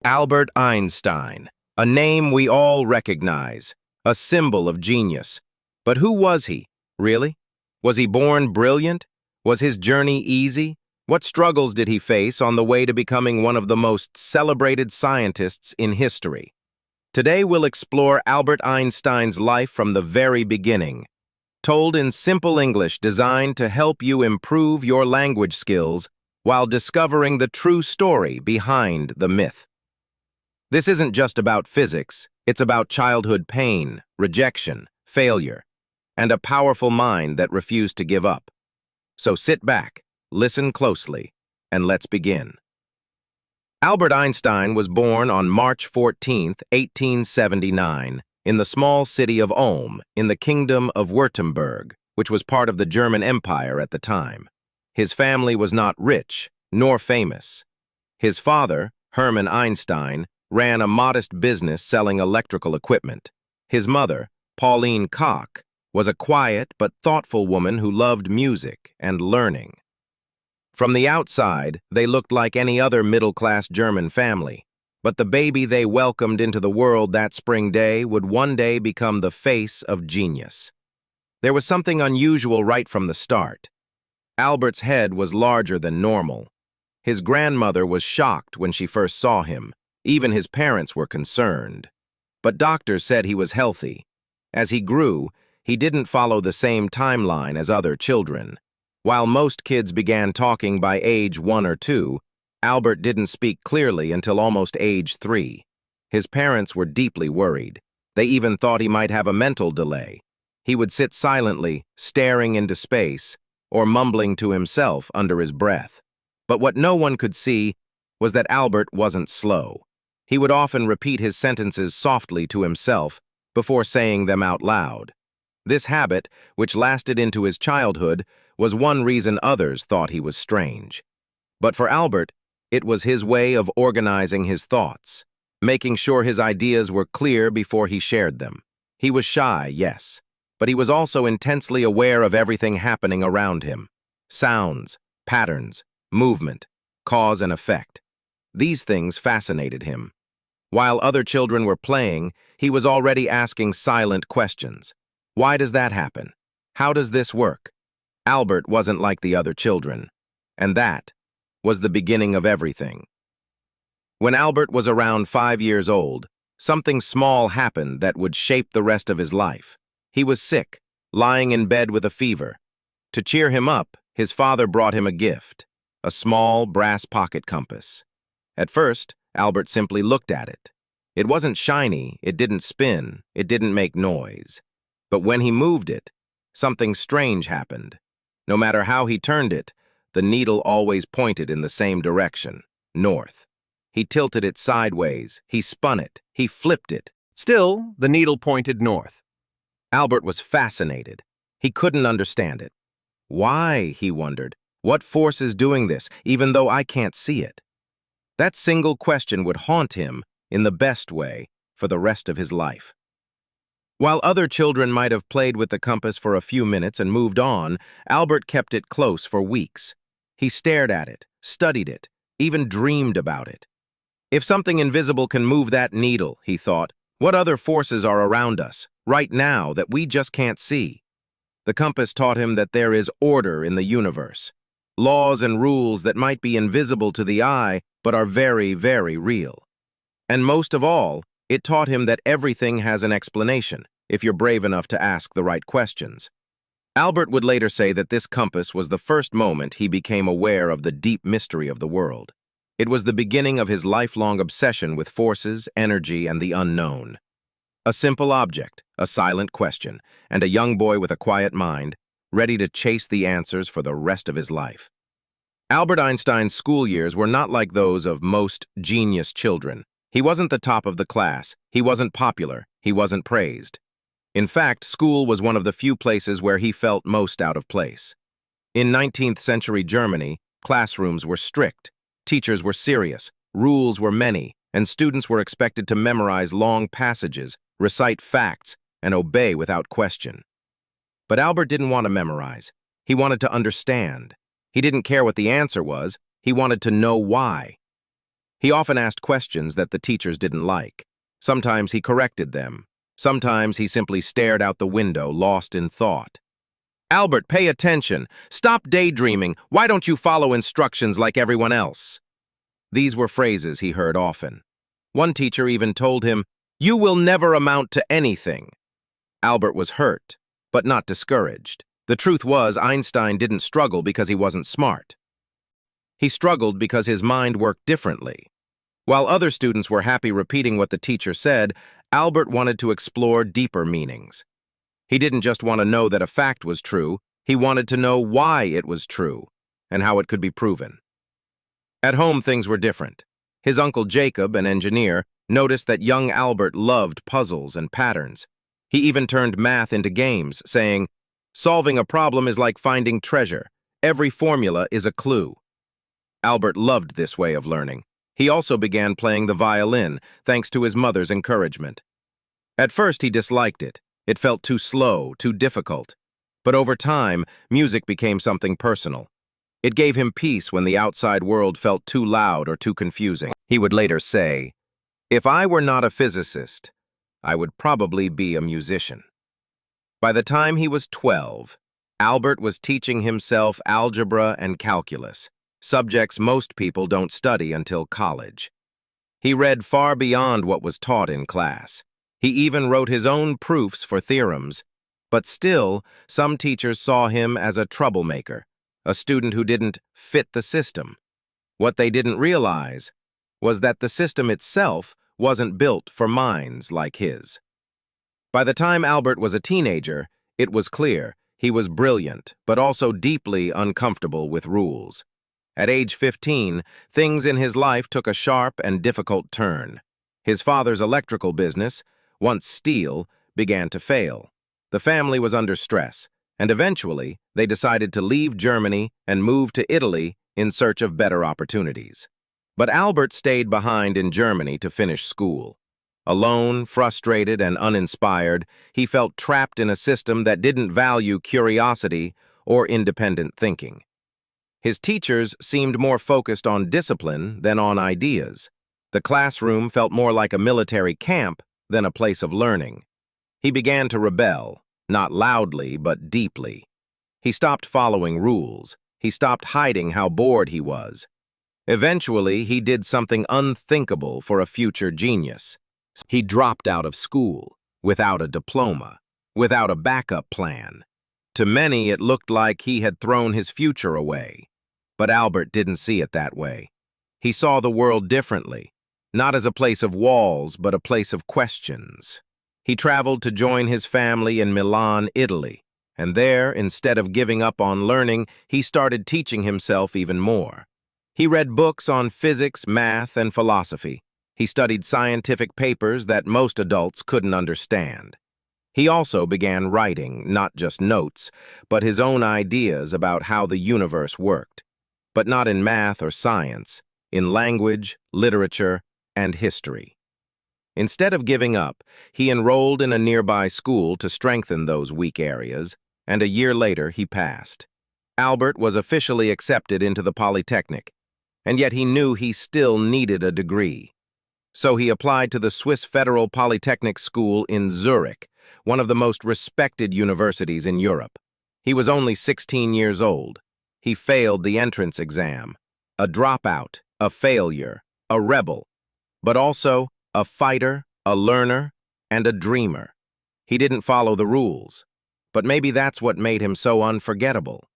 Albert Einstein, a name we all recognize, a symbol of genius. But who was he, really? Was he born brilliant? Was his journey easy? What struggles did he face on the way to becoming one of the most celebrated scientists in history? Today we'll explore Albert Einstein's life from the very beginning, told in simple English designed to help you improve your language skills while discovering the true story behind the myth. This isn't just about physics, it's about childhood pain, rejection, failure, and a powerful mind that refused to give up. So sit back, listen closely, and let's begin. Albert Einstein was born on March 14, 1879, in the small city of Ulm, in the Kingdom of Württemberg, which was part of the German Empire at the time. His family was not rich, nor famous. His father, Hermann Einstein, ran a modest business selling electrical equipment. His mother, Pauline Koch, was a quiet but thoughtful woman who loved music and learning. From the outside, they looked like any other middle-class German family, but the baby they welcomed into the world that spring day would one day become the face of genius. There was something unusual right from the start. Albert's head was larger than normal. His grandmother was shocked when she first saw him. Even his parents were concerned. But doctors said he was healthy. As he grew, he didn't follow the same timeline as other children. While most kids began talking by age 1 or 2, Albert didn't speak clearly until almost age 3. His parents were deeply worried. They even thought he might have a mental delay. He would sit silently, staring into space, or mumbling to himself under his breath. But what no one could see was that Albert wasn't slow. He would often repeat his sentences softly to himself before saying them out loud. This habit, which lasted into his childhood, was one reason others thought he was strange. But for Albert, it was his way of organizing his thoughts, making sure his ideas were clear before he shared them. He was shy, yes, but he was also intensely aware of everything happening around him. Sounds, patterns, movement, cause and effect. These things fascinated him. While other children were playing, he was already asking silent questions. Why does that happen? How does this work? Albert wasn't like the other children, and that was the beginning of everything. When Albert was around 5 years old, something small happened that would shape the rest of his life. He was sick, lying in bed with a fever. To cheer him up, his father brought him a gift, a small brass pocket compass. At first, Albert simply looked at it. It wasn't shiny, it didn't spin, it didn't make noise. But when he moved it, something strange happened. No matter how he turned it, the needle always pointed in the same direction, north. He tilted it sideways, he spun it, he flipped it. Still, the needle pointed north. Albert was fascinated. He couldn't understand it. Why, he wondered, what force is doing this, even though I can't see it? That single question would haunt him, in the best way, for the rest of his life. While other children might have played with the compass for a few minutes and moved on, Albert kept it close for weeks. He stared at it, studied it, even dreamed about it. If something invisible can move that needle, he thought, what other forces are around us, right now, that we just can't see? The compass taught him that there is order in the universe. Laws and rules that might be invisible to the eye, but are very, very real. And most of all, it taught him that everything has an explanation, if you're brave enough to ask the right questions. Albert would later say that this compass was the first moment he became aware of the deep mystery of the world. It was the beginning of his lifelong obsession with forces, energy, and the unknown. A simple object, a silent question, and a young boy with a quiet mind, ready to chase the answers for the rest of his life. Albert Einstein's school years were not like those of most genius children. He wasn't the top of the class, he wasn't popular, he wasn't praised. In fact, school was one of the few places where he felt most out of place. In 19th century Germany, classrooms were strict, teachers were serious, rules were many, and students were expected to memorize long passages, recite facts, and obey without question. But Albert didn't want to memorize. He wanted to understand. He didn't care what the answer was. He wanted to know why. He often asked questions that the teachers didn't like. Sometimes he corrected them. Sometimes he simply stared out the window, lost in thought. "Albert, pay attention. Stop daydreaming. Why don't you follow instructions like everyone else?" These were phrases he heard often. One teacher even told him, "You will never amount to anything." Albert was hurt, but not discouraged. The truth was, Einstein didn't struggle because he wasn't smart. He struggled because his mind worked differently. While other students were happy repeating what the teacher said, Albert wanted to explore deeper meanings. He didn't just want to know that a fact was true, he wanted to know why it was true and how it could be proven. At home, things were different. His uncle Jacob, an engineer, noticed that young Albert loved puzzles and patterns. He even turned math into games, saying, "Solving a problem is like finding treasure. Every formula is a clue." Albert loved this way of learning. He also began playing the violin, thanks to his mother's encouragement. At first, he disliked it. It felt too slow, too difficult. But over time, music became something personal. It gave him peace when the outside world felt too loud or too confusing. He would later say, "If I were not a physicist, I would probably be a musician." By the time he was 12, Albert was teaching himself algebra and calculus, subjects most people don't study until college. He read far beyond what was taught in class. He even wrote his own proofs for theorems. But still, some teachers saw him as a troublemaker, a student who didn't fit the system. What they didn't realize was that the system itself wasn't built for minds like his. By the time Albert was a teenager, it was clear he was brilliant, but also deeply uncomfortable with rules. At age 15, things in his life took a sharp and difficult turn. His father's electrical business, once steel, began to fail. The family was under stress, and eventually they decided to leave Germany and move to Italy in search of better opportunities. But Albert stayed behind in Germany to finish school. Alone, frustrated, and uninspired, he felt trapped in a system that didn't value curiosity or independent thinking. His teachers seemed more focused on discipline than on ideas. The classroom felt more like a military camp than a place of learning. He began to rebel, not loudly but deeply. He stopped following rules. He stopped hiding how bored he was. Eventually, he did something unthinkable for a future genius. He dropped out of school, without a diploma, without a backup plan. To many, it looked like he had thrown his future away. But Albert didn't see it that way. He saw the world differently, not as a place of walls, but a place of questions. He traveled to join his family in Milan, Italy, and there, instead of giving up on learning, he started teaching himself even more. He read books on physics, math, and philosophy. He studied scientific papers that most adults couldn't understand. He also began writing, not just notes, but his own ideas about how the universe worked. But not in math or science, in language, literature, and history. Instead of giving up, he enrolled in a nearby school to strengthen those weak areas, and a year later he passed. Albert was officially accepted into the Polytechnic, and yet he knew he still needed a degree. So he applied to the Swiss Federal Polytechnic School in Zurich, one of the most respected universities in Europe. He was only 16 years old. He failed the entrance exam, a dropout, a failure, a rebel, but also a fighter, a learner, and a dreamer. He didn't follow the rules, but maybe that's what made him so unforgettable.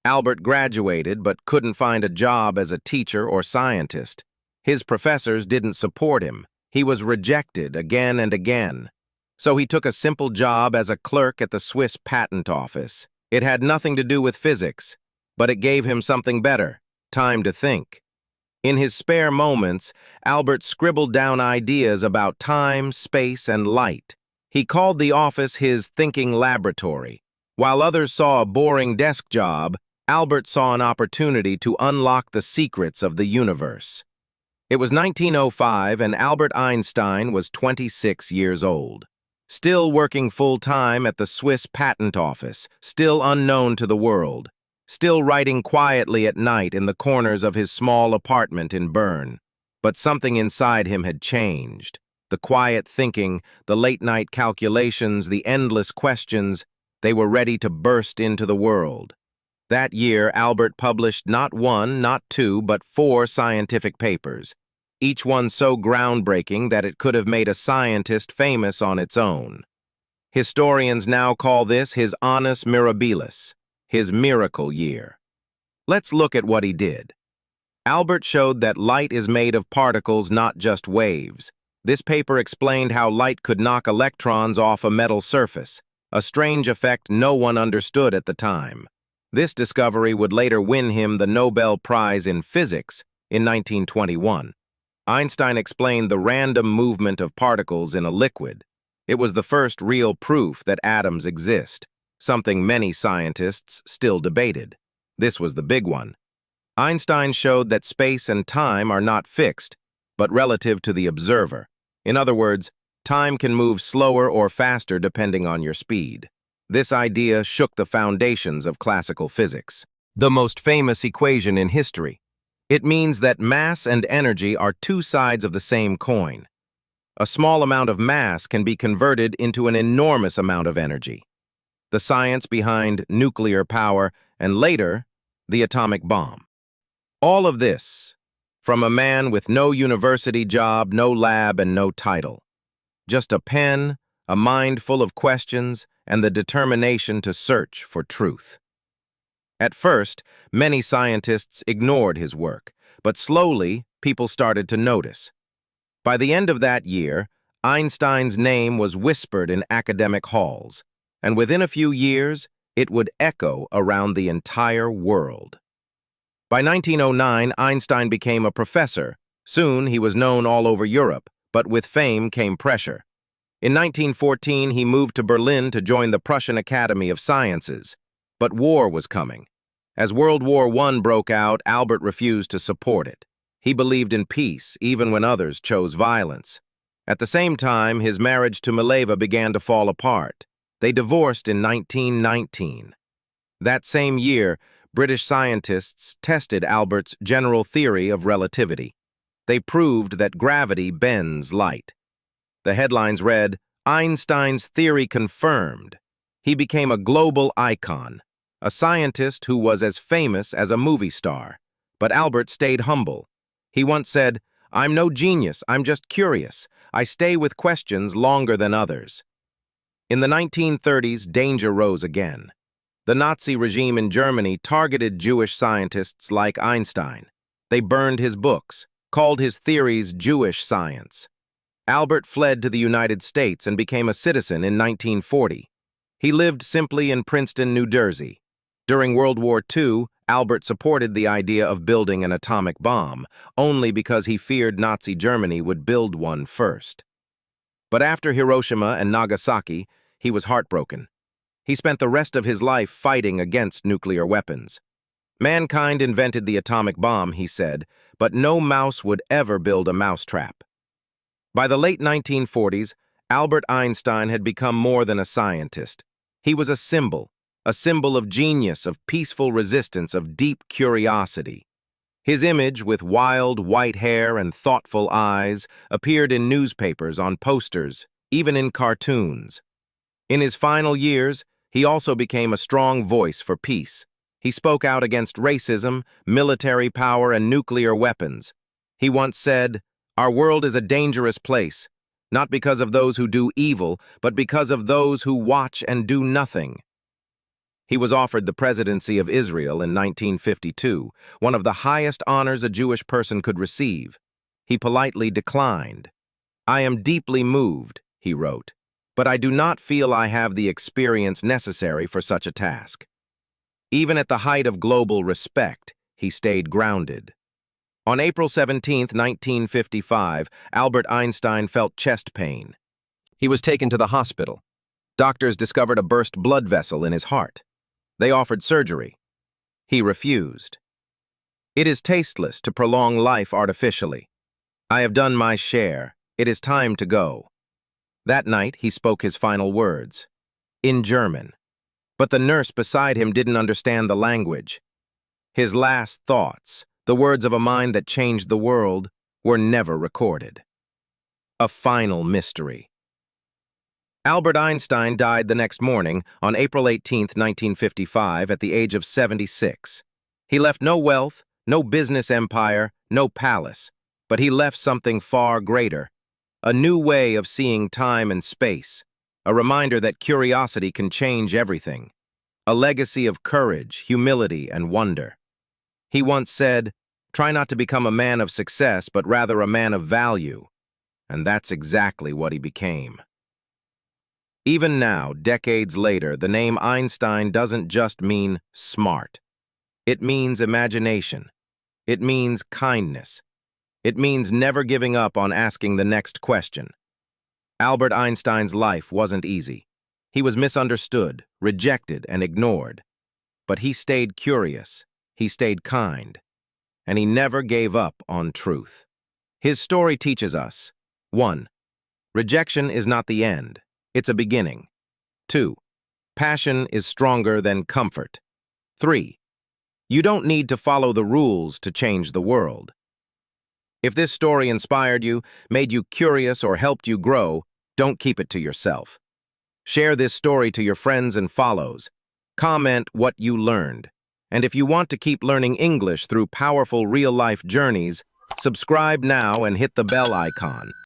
Albert graduated but couldn't find a job as a teacher or scientist. His professors didn't support him. He was rejected again and again. So he took a simple job as a clerk at the Swiss Patent Office. It had nothing to do with physics, but it gave him something better, time to think. In his spare moments, Albert scribbled down ideas about time, space, and light. He called the office his thinking laboratory. While others saw a boring desk job, Albert saw an opportunity to unlock the secrets of the universe. It was 1905, and Albert Einstein was 26 years old. Still working full-time at the Swiss Patent Office, still unknown to the world. Still writing quietly at night in the corners of his small apartment in Bern. But something inside him had changed. The quiet thinking, the late-night calculations, the endless questions, they were ready to burst into the world. That year, Albert published not one, not two, but 4 scientific papers, each one so groundbreaking that it could have made a scientist famous on its own. Historians now call this his annus mirabilis, his miracle year. Let's look at what he did. Albert showed that light is made of particles, not just waves. This paper explained how light could knock electrons off a metal surface, a strange effect no one understood at the time. This discovery would later win him the Nobel Prize in Physics in 1921. Einstein explained the random movement of particles in a liquid. It was the first real proof that atoms exist, something many scientists still debated. This was the big one. Einstein showed that space and time are not fixed, but relative to the observer. In other words, time can move slower or faster depending on your speed. This idea shook the foundations of classical physics. The most famous equation in history. It means that mass and energy are 2 sides of the same coin. A small amount of mass can be converted into an enormous amount of energy. The science behind nuclear power and later, the atomic bomb. All of this, from a man with no university job, no lab, and no title. Just a pen, a mind full of questions, and the determination to search for truth. At first, many scientists ignored his work, but slowly, people started to notice. By the end of that year, Einstein's name was whispered in academic halls, and within a few years, it would echo around the entire world. By 1909, Einstein became a professor. Soon, he was known all over Europe, but with fame came pressure. In 1914, he moved to Berlin to join the Prussian Academy of Sciences. But war was coming. As World War I broke out, Albert refused to support it. He believed in peace, even when others chose violence. At the same time, his marriage to Mileva began to fall apart. They divorced in 1919. That same year, British scientists tested Albert's general theory of relativity. They proved that gravity bends light. The headlines read, "Einstein's theory confirmed." He became a global icon, a scientist who was as famous as a movie star. But Albert stayed humble. He once said, "I'm no genius, I'm just curious. I stay with questions longer than others." In the 1930s, danger rose again. The Nazi regime in Germany targeted Jewish scientists like Einstein. They burned his books, called his theories Jewish science. Albert fled to the United States and became a citizen in 1940. He lived simply in Princeton, New Jersey. During World War II, Albert supported the idea of building an atomic bomb, only because he feared Nazi Germany would build one first. But after Hiroshima and Nagasaki, he was heartbroken. He spent the rest of his life fighting against nuclear weapons. Mankind invented the atomic bomb, he said, but no mouse would ever build a mousetrap. By the late 1940s, Albert Einstein had become more than a scientist. He was a symbol of genius, of peaceful resistance, of deep curiosity. His image, with wild white hair and thoughtful eyes, appeared in newspapers, on posters, even in cartoons. In his final years, he also became a strong voice for peace. He spoke out against racism, military power, and nuclear weapons. He once said, "Our world is a dangerous place, not because of those who do evil, but because of those who watch and do nothing." He was offered the presidency of Israel in 1952, one of the highest honors a Jewish person could receive. He politely declined. "I am deeply moved," he wrote, "but I do not feel I have the experience necessary for such a task." Even at the height of global respect, he stayed grounded. On April 17, 1955, Albert Einstein felt chest pain. He was taken to the hospital. Doctors discovered a burst blood vessel in his heart. They offered surgery. He refused. "It is tasteless to prolong life artificially. I have done my share. It is time to go." That night, he spoke his final words, in German. But the nurse beside him didn't understand the language. His last thoughts, the words of a mind that changed the world, were never recorded. A final mystery. Albert Einstein died the next morning on April 18, 1955, at the age of 76. He left no wealth, no business empire, no palace, but he left something far greater, a new way of seeing time and space, a reminder that curiosity can change everything, a legacy of courage, humility, and wonder. He once said, "Try not to become a man of success, but rather a man of value," and that's exactly what he became. Even now, decades later, the name Einstein doesn't just mean smart. It means imagination. It means kindness. It means never giving up on asking the next question. Albert Einstein's life wasn't easy. He was misunderstood, rejected, and ignored. But he stayed curious, he stayed kind, and he never gave up on truth. His story teaches us: 1. Rejection is not the end. It's a beginning. 2. Passion is stronger than comfort. 3. You don't need to follow the rules to change the world. If this story inspired you, made you curious, or helped you grow, don't keep it to yourself. Share this story to your friends and follows. Comment what you learned. And if you want to keep learning English through powerful real-life journeys, subscribe now and hit the bell icon.